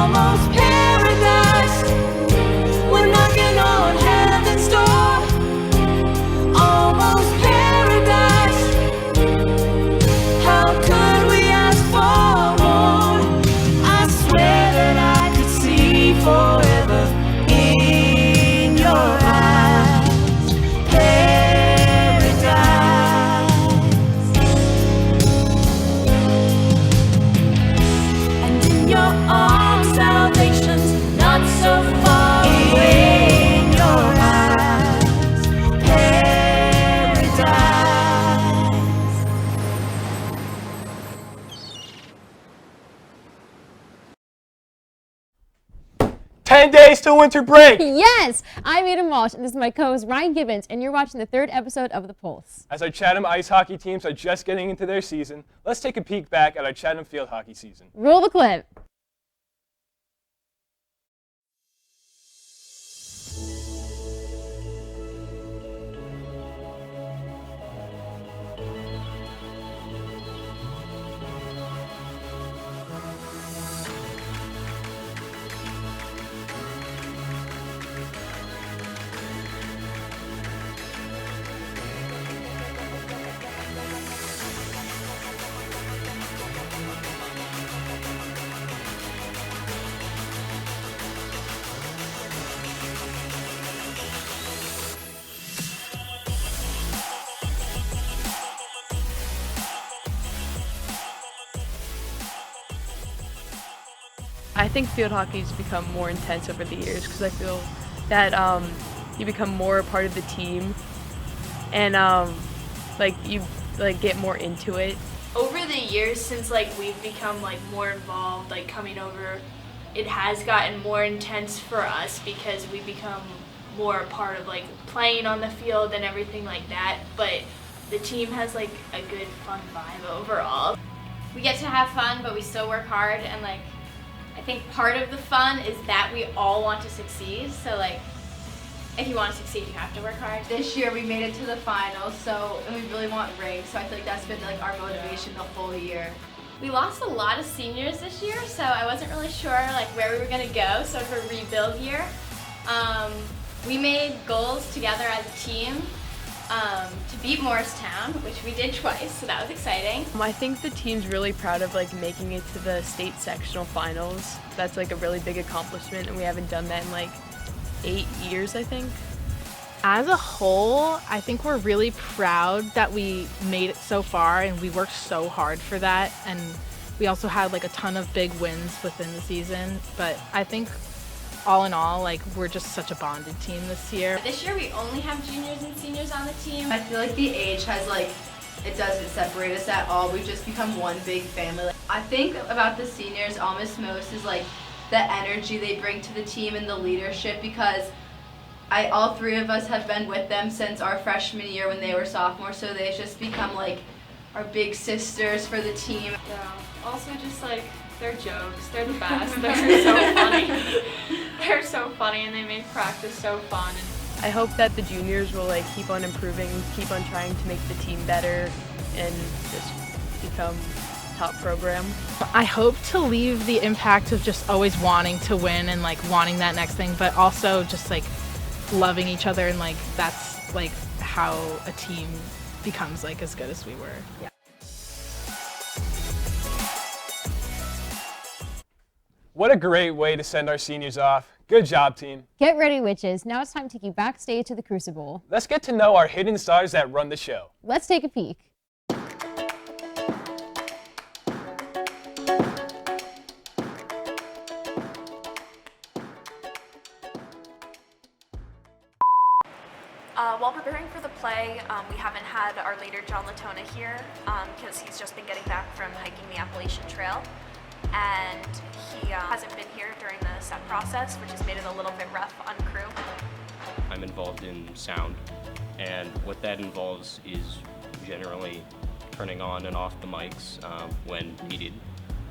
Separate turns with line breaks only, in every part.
almost paradise. We're knocking on heaven's door. Almost paradise. How could we ask for more? I swear that I could see forever in your eyes. Paradise. And in your arms, salvation's not so far away. In your eyes, paradise.
10 days till winter break!
Yes! I'm Aidan Walsh, and this is my co-host Ryan Gibbons, and you're watching the third episode of The Pulse.
As our Chatham ice hockey teams are just getting into their season, let's take a peek back at our Chatham field hockey season.
Roll the clip.
I think field hockey's become more intense over the years because I feel that you become more a part of the team and you get more into it.
Over the years since we've become more involved, coming over, it has gotten more intense for us because we become more a part of playing on the field and everything like that. But the team has a good fun vibe overall.
We get to have fun, but we still work hard, and I think part of the fun is that we all want to succeed. So if you want to succeed, you have to work hard.
This year we made it to the finals, and we really want rings, so I feel like that's been our motivation the whole year.
We lost a lot of seniors this year, so I wasn't really sure where we were gonna go. So for rebuild year, we made goals together as a team to beat Morristown, which we did twice, so that was exciting.
I think the team's really proud of making it to the state sectional finals. That's a really big accomplishment, and we haven't done that in 8 years, I think.
As a whole, I think we're really proud that we made it so far, and we worked so hard for that. And we also had a ton of big wins within the season. But I think all in all, we're just such a bonded team this year.
This year we only have juniors and seniors on the team.
I feel the age has it doesn't separate us at all. We've just become one big family. I think about the seniors almost most is the energy they bring to the team and the leadership, because all three of us have been with them since our freshman year when they were sophomores, so they've just become our big sisters for the team.
Yeah. Also just their jokes, they're the best. They're so funny. They're so funny and they make practice so fun.
I hope that the juniors will keep on improving, keep on trying to make the team better, and just become top program.
I hope to leave the impact of just always wanting to win and wanting that next thing, but also just loving each other, and that's how a team becomes as good as we were. Yeah.
What a great way to send our seniors off. Good job, team.
Get ready, witches. Now it's time to take you backstage to the Crucible.
Let's get to know our hidden stars that run the show.
Let's take a peek.
While preparing for the play, we haven't had our leader John Latona here because he's just been getting back from hiking the Appalachian Trail, and he hasn't been here during the set process, which has made it a little bit rough on crew.
I'm involved in sound, and what that involves is generally turning on and off the mics when needed,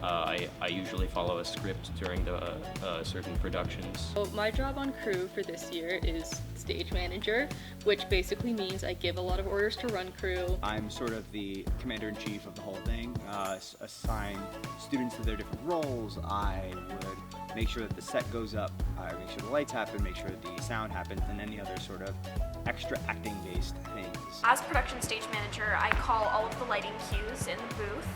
I usually follow a script during the certain productions.
So my job on crew for this year is stage manager, which basically means I give a lot of orders to run crew.
I'm sort of the commander-in-chief of the whole thing, assign students to their different roles. I would make sure that the set goes up, I make sure the lights happen, make sure the sound happens, and any other sort of extra acting-based things.
As production stage manager, I call all of the lighting cues in the booth.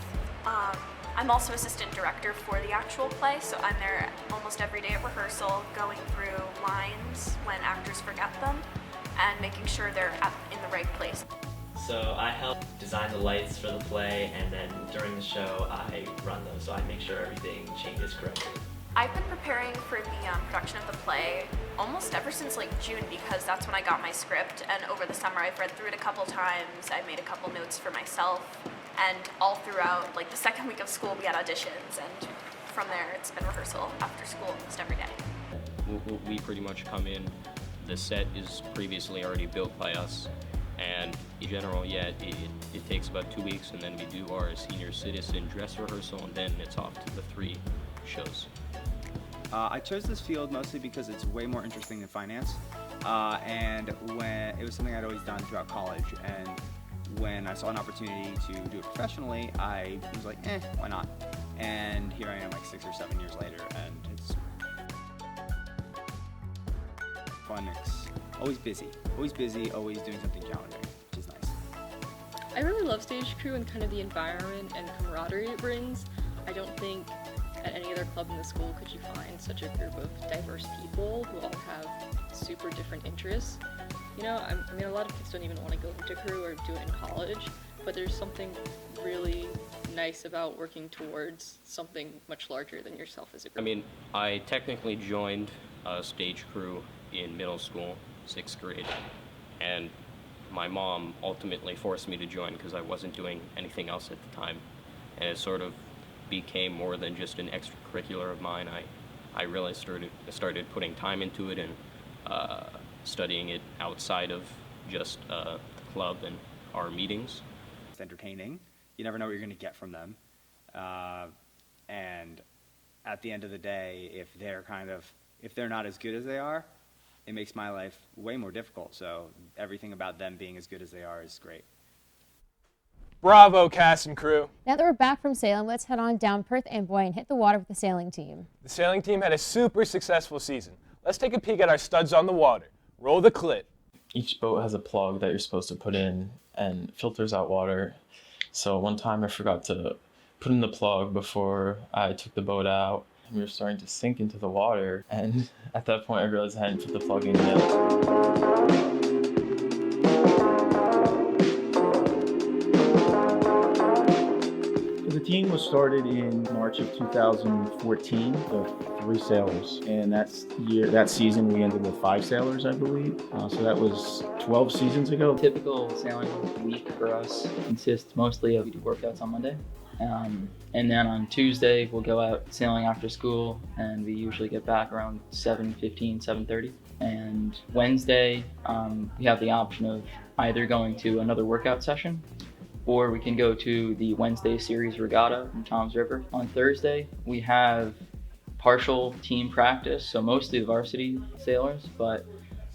I'm also assistant director for the actual play, so I'm there almost every day at rehearsal, going through lines when actors forget them, and making sure they're in the right place.
So I help design the lights for the play, and then during the show I run them, so I make sure everything changes correctly.
I've been preparing for the production of the play almost ever since like June, because that's when I got my script, and over the summer I've read through it a couple times, I made a couple notes for myself, and all throughout like the second week of school we had auditions, and from there it's been rehearsal after school almost every day.
We pretty much come in, the set is previously already built by us, and in general, yeah, it takes about 2 weeks, and then we do our senior citizen dress rehearsal, and then it's off to the 3 shows.
I chose this field mostly because it's way more interesting than finance, and when it was something I'd always done throughout college, and when I saw an opportunity to do it professionally, I was like, why not? And here I am like 6 or 7 years later, and it's fun. It's always busy, always doing something challenging, which is nice.
I really love stage crew and kind of the environment and camaraderie it brings. I don't think at any other club in the school could you find such a group of diverse people who all have super different interests. You know, I mean, a lot of kids don't even want to go into crew or do it in college, but there's something really nice about working towards something much larger than yourself as a group.
I mean, I technically joined a stage crew in middle school, 6th grade, and my mom ultimately forced me to join because I wasn't doing anything else at the time, and it sort of became more than just an extracurricular of mine. I really started putting time into it and studying it outside of just the club and our meetings.
It's entertaining. You never know what you're going to get from them, and at the end of the day, if they're not as good as they are, it makes my life way more difficult. So everything about them being as good as they are is great.
Bravo, cast and crew.
Now that we're back from Salem, let's head on down Perth Amboy and hit the water with the sailing team.
The sailing team had a super successful season. Let's take a peek at our studs on the water. Roll the clip.
Each boat has a plug that you're supposed to put in and filters out water. So one time I forgot to put in the plug before I took the boat out. We were starting to sink into the water, and at that point I realized I hadn't put the plug in yet.
The team was started in March of 2014 with 3 sailors, and that season we ended with 5 sailors, I believe. So that was 12 seasons ago.
Typical sailing week for us consists mostly of workouts on Monday. And then on Tuesday, we'll go out sailing after school, and we usually get back around 7:15, 7:30. And Wednesday, we have the option of either going to another workout session, or we can go to the Wednesday series regatta in Toms River. On Thursday, we have partial team practice, so mostly the varsity sailors, but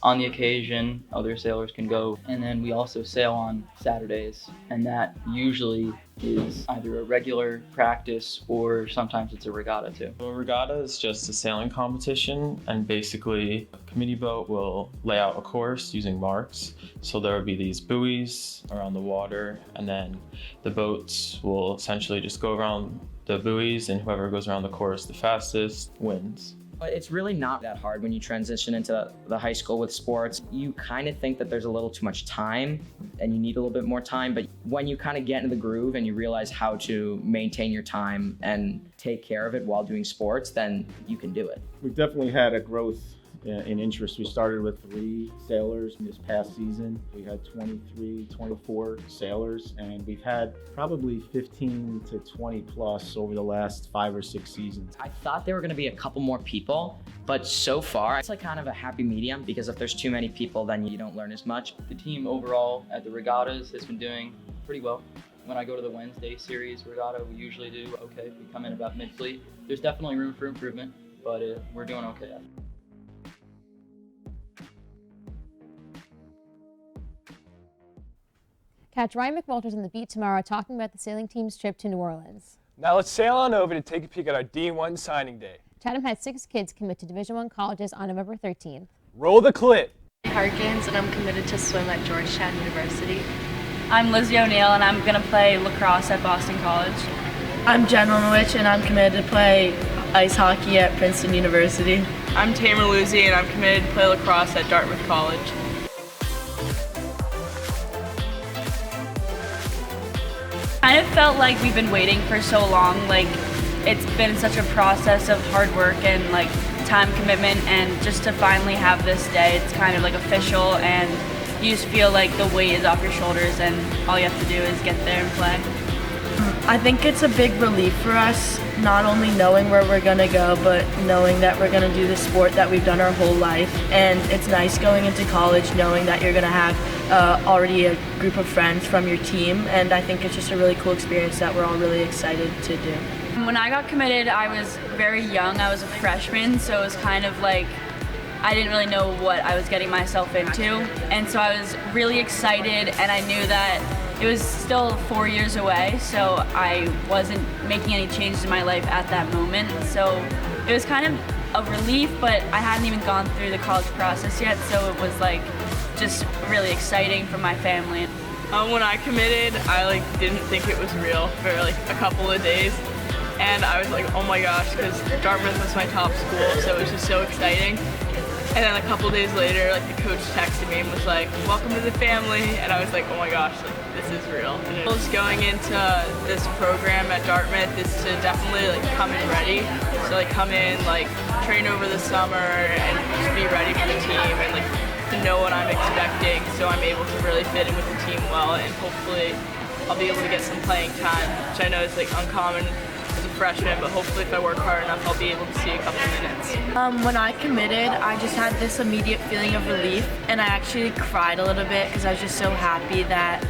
on the occasion, other sailors can go. And then we also sail on Saturdays, and that usually is either a regular practice or sometimes it's a regatta too.
A regatta is just a sailing competition, and basically a committee boat will lay out a course using marks. So there will be these buoys around the water, and then the boats will essentially just go around the buoys, and whoever goes around the course the fastest wins.
It's really not that hard when you transition into the high school with sports. You kind of think that there's a little too much time and you need a little bit more time, but when you kind of get into the groove and you realize how to maintain your time and take care of it while doing sports, then you can do it.
We've definitely had a growth in interest. We started with 3 sailors this past season. We had 23, 24 sailors, and we've had probably 15 to 20 plus over the last 5 or 6 seasons.
I thought there were going to be a couple more people, but so far it's like kind of a happy medium, because if there's too many people, then you don't learn as much.
The team overall at the regattas has been doing pretty well. When I go to the Wednesday series regatta, we usually do okay. We come in about mid-fleet. There's definitely room for improvement, but we're doing okay.
Catch Ryan McWalters on the beat tomorrow talking about the sailing team's trip to New Orleans.
Now let's sail on over to take a peek at our D1 signing day.
Chatham had 6 kids commit to Division I colleges on November 13th.
Roll the clip.
Harkins, and I'm committed to swim at Georgetown University.
I'm Lizzie O'Neill, and I'm going to play lacrosse at Boston College.
I'm Jen Lonowich, and I'm committed to play ice hockey at Princeton University.
I'm Tamer Luzzi, and I'm committed to play lacrosse at Dartmouth College.
Kind of felt like we've been waiting for so long. Like, it's been such a process of hard work and like time commitment, and just to finally have this day, it's kind of like official, and you just feel like the weight is off your shoulders, and all you have to do is get there and play.
I think it's a big relief for us, not only knowing where we're going to go, but knowing that we're going to do the sport that we've done our whole life. And it's nice going into college knowing that you're going to have already a group of friends from your team, and I think it's just a really cool experience that we're all really excited to do.
When I got committed, I was very young. I was a freshman, so it was kind of like I didn't really know what I was getting myself into, and so I was really excited, and I knew that it was still 4 years away, so I wasn't making any changes in my life at that moment. So it was kind of a relief, but I hadn't even gone through the college process yet, so it was like just really exciting for my family.
When I committed, I didn't think it was real for a couple of days, and I was like, oh my gosh, because Dartmouth was my top school, so it was just so exciting. And then a couple days later, the coach texted me and was like, welcome to the family, and I was like, oh my gosh, this is real. And going into this program at Dartmouth is to definitely come in ready. So come in, train over the summer and just be ready for the team, and to know what I'm expecting, so I'm able to really fit in with the team well, and hopefully I'll be able to get some playing time, which I know is uncommon as a freshman, but hopefully if I work hard enough, I'll be able to see a couple minutes.
When I committed, I just had this immediate feeling of relief, and I actually cried a little bit because I was just so happy that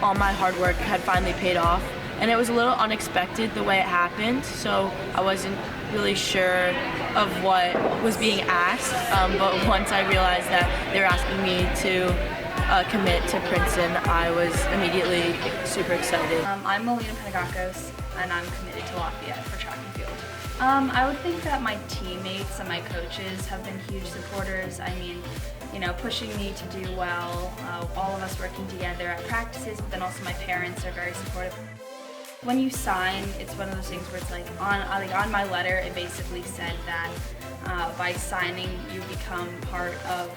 all my hard work had finally paid off. And it was a little unexpected the way it happened, so I wasn't really sure of what was being asked, but once I realized that they were asking me to commit to Princeton, I was immediately super excited.
I'm Melina Pedagogos, and I'm committed to Lafayette for track and field. I would think that my teammates and my coaches have been huge supporters. I mean, pushing me to do well, all of us working together at practices, but then also my parents are very supportive. When you sign, it's one of those things where it's on my letter, it basically said that by signing, you become part of,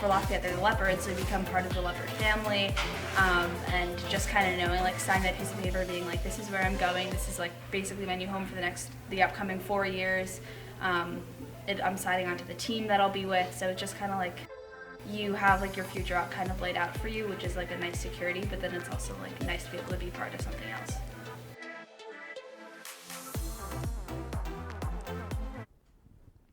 for Lafayette, they're the Leopards, so you become part of the Leopard family, and just kind of knowing, signing that piece of paper, being this is where I'm going, this is basically my new home for the upcoming 4 years. I'm signing on to the team that I'll be with, so it's just kind of you have your future out kind of laid out for you, which is a nice security, but then it's also nice to be able to be part of something else.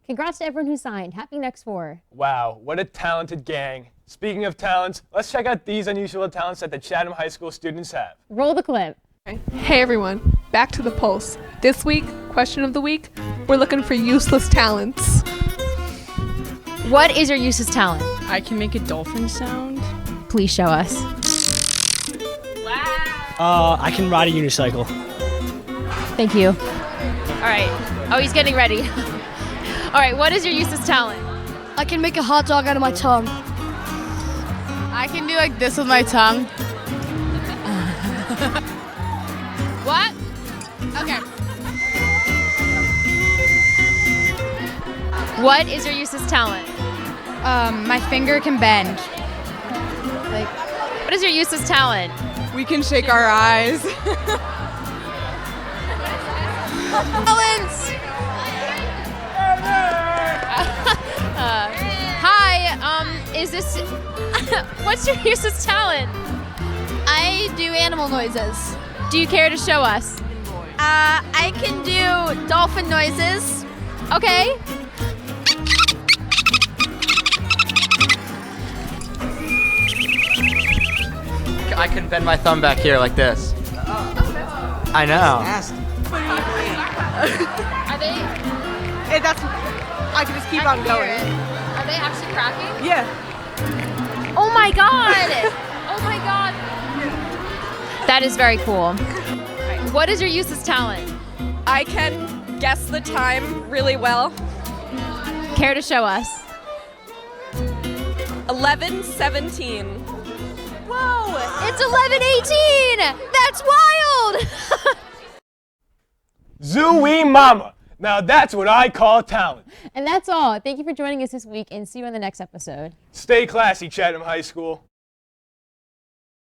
Congrats to everyone who signed. Happy Next 4.
Wow, what a talented gang. Speaking of talents, let's check out these unusual talents that the Chatham High School students have.
Roll the clip.
Hey everyone, back to the Pulse. This week, question of the week, we're looking for useless talents.
What is your useless talent?
I can make a dolphin sound.
Please show us.
I can ride a unicycle.
Thank you. All right. Oh, he's getting ready. All right, what is your useless talent?
I can make a hot dog out of my tongue.
I can do this with my tongue.
What? Okay. What is your useless talent?
My finger can bend.
What is your useless talent?
We can shake our eyes.
Talents! Hi, is this, what's your useless talent?
I do animal noises.
Do you care to show us?
I can do dolphin noises.
Okay.
I can bend my thumb back here like this.
I know.
Are they?
I can just keep on going.
Are they actually cracking?
Yeah.
Oh my god! Oh my god! That is very cool. What is your useless talent?
I can guess the time really well.
Care to show us?
11:17.
Whoa! It's 11:18! That's wild!
Zooey mama. Now that's what I call talent.
And that's all. Thank you for joining us this week and see you on the next episode.
Stay classy, Chatham High School.